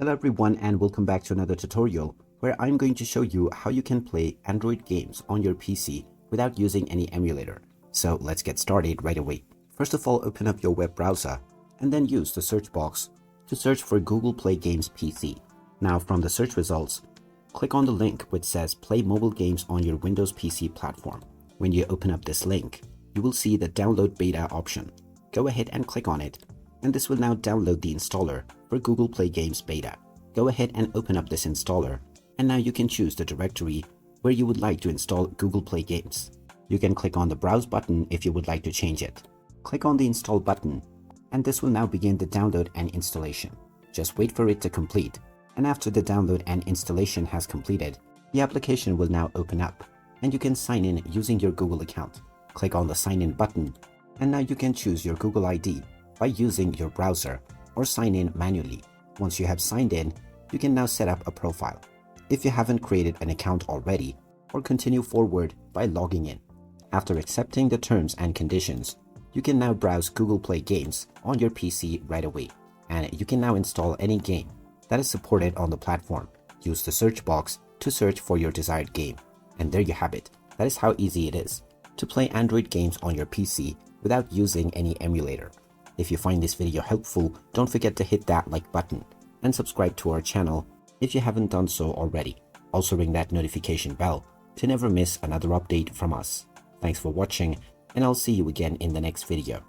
Hello everyone and welcome back to another tutorial where I'm going to show you how you can play Android games on your PC without using any emulator. So let's get started right away. First of all, open up your web browser and then use the search box to search for Google Play Games PC. Now from the search results, click on the link which says Play mobile games on your Windows PC platform. When you open up this link, you will see the download beta option. Go ahead and click on it, and this will now download the installer for Google Play Games Beta. Go ahead and open up this installer, and now you can choose the directory where you would like to install Google Play Games. You can click on the Browse button if you would like to change it. Click on the Install button, and this will now begin the download and installation. Just wait for it to complete, and after the download and installation has completed, the application will now open up, and you can sign in using your Google account. Click on the Sign In button, and now you can choose your Google ID by using your browser or sign in manually. Once you have signed in, you can now set up a profile if you haven't created an account already, or continue forward by logging in. After accepting the terms and conditions, you can now browse Google Play Games on your PC right away, and you can now install any game that is supported on the platform. Use the search box to search for your desired game, and there you have it. That is how easy it is to play Android games on your PC without using any emulator. If you find this video helpful, don't forget to hit that like button and subscribe to our channel if you haven't done so already. Also ring that notification bell to never miss another update from us. Thanks for watching, and I'll see you again in the next video.